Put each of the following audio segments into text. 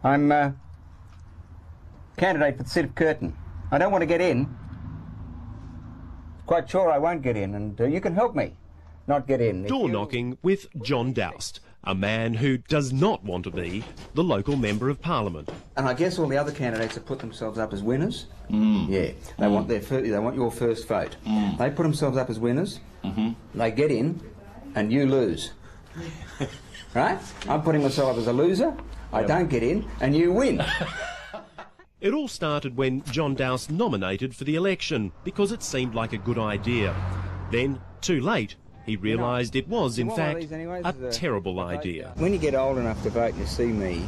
I'm candidate for the seat of Curtin. I don't want to get in. Quite sure I won't get in, and you can help me not get in. Door knocking with Jon Doust, a man who does not want to be the local Member of Parliament. And I guess all the other candidates have put themselves up as winners. Yeah, they want they want your first vote. They put themselves up as winners. They get in, and you lose. Right? I'm putting myself up as a loser. I don't get in, and you win. It all started when Jon Doust nominated for the election because it seemed like a good idea. Then, too late, he realised it was, in fact, a terrible idea. When you get old enough to vote and you see me,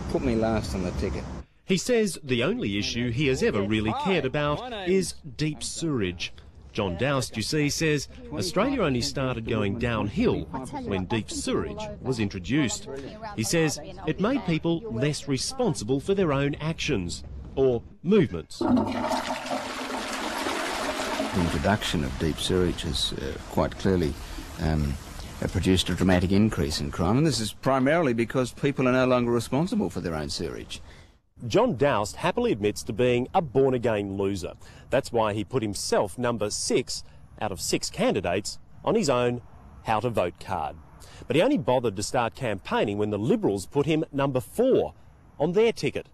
put me last on the ticket. He says the only issue he has ever really cared about is deep sewerage. Jon Doust, you see, says Australia only started going downhill when deep sewerage was introduced. He says it made people less responsible for their own actions or movements. The introduction of deep sewerage has quite clearly produced a dramatic increase in crime, and this is primarily because people are no longer responsible for their own sewerage. Jon Doust happily admits to being a born-again loser. That's why he put himself number 6 out of 6 candidates on his own how to vote card. But he only bothered to start campaigning when the Liberals put him number 4 on their ticket.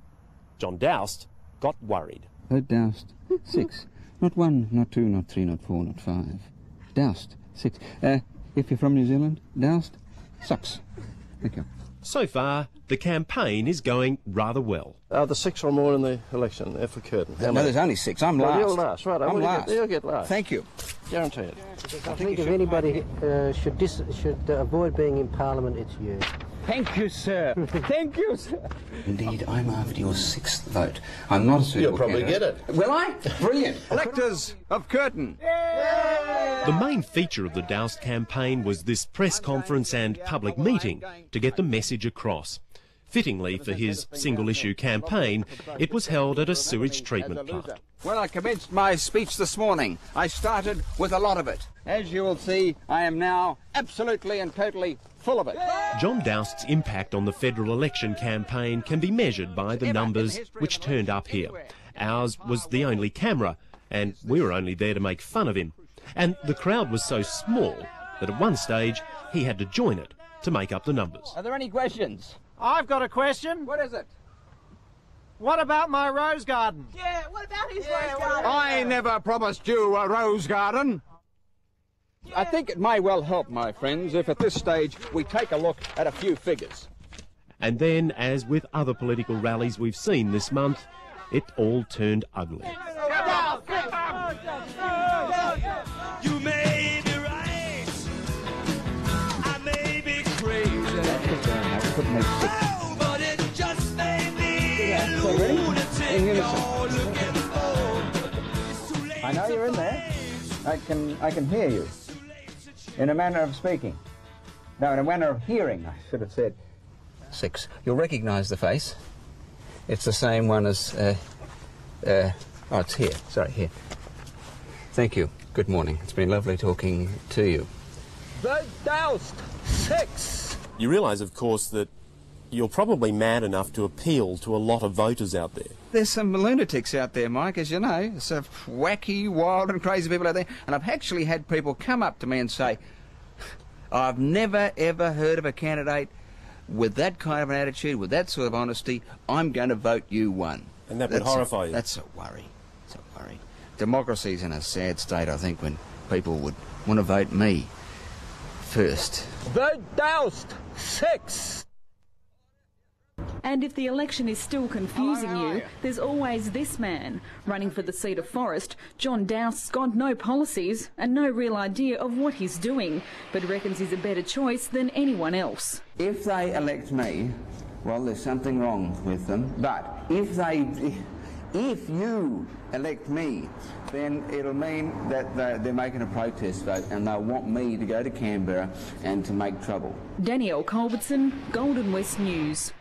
Jon Doust got worried. Vote Doust, 6. Not 1, not 2, not 3, not 4, not 5. Doust, 6. If you're from New Zealand, Doust sucks. Thank you. So far, the campaign is going rather well. Are there 6 or more in the election for Curtin? No, there's only 6. I'm last. You're last, right. I'm last. You'll get last. Thank you. Guaranteed. I think if anybody should avoid being in Parliament, it's you. Thank you, sir. Thank you, sir. Indeed, I'm after your 6th vote. I'm not a suitable You'll probably candidate. get it. Will I? Brilliant. Electors of Curtin. The main feature of the Doust campaign was this press conference and public meeting to get the message across. Fittingly for his single-issue campaign, it was held at a sewage treatment plant. When I commenced my speech this morning, I started with a lot of it. As you will see, I am now absolutely and totally full of it. Jon Doust's impact on the federal election campaign can be measured by the numbers which turned up here. Ours was the only camera, and we were only there to make fun of him. And the crowd was so small that at one stage he had to join it to make up the numbers. Are there any questions? I've got a question. What is it? What about my rose garden? Yeah, what about his rose garden? I never promised you a rose garden. Yeah. I think it may well help, my friends, if at this stage we take a look at a few figures. And then, as with other political rallies we've seen this month, it all turned ugly. You may be right, I may be crazy, oh, but it just may be a lunatic you're looking for. I know you're in there. I can hear you. In a manner of speaking. No, in a manner of hearing, I should have said. 6. You'll recognise the face. It's the same one as, oh, it's here. Sorry, here. Thank you. Good morning. It's been lovely talking to you. Vote Doust, 6. You realise, of course, that you're probably mad enough to appeal to a lot of voters out there. There's some lunatics out there, Mike, as you know. Some wacky, wild and crazy people out there. And I've actually had people come up to me and say, I've never, ever heard of a candidate with that kind of an attitude, with that sort of honesty. I'm going to vote you one. And that would horrify you. That's a worry. It's a worry. Democracy's in a sad state, I think, when people would want to vote me first. Vote Doust, 6. And if the election is still confusing you, there's always this man. Running for the seat of Forest, Jon Doust's got no policies and no real idea of what he's doing, but reckons he's a better choice than anyone else. If they elect me, well, there's something wrong with them. But if you elect me, then it'll mean that they're making a protest vote and they'll want me to go to Canberra and to make trouble. Danielle Culbertson, Golden West News.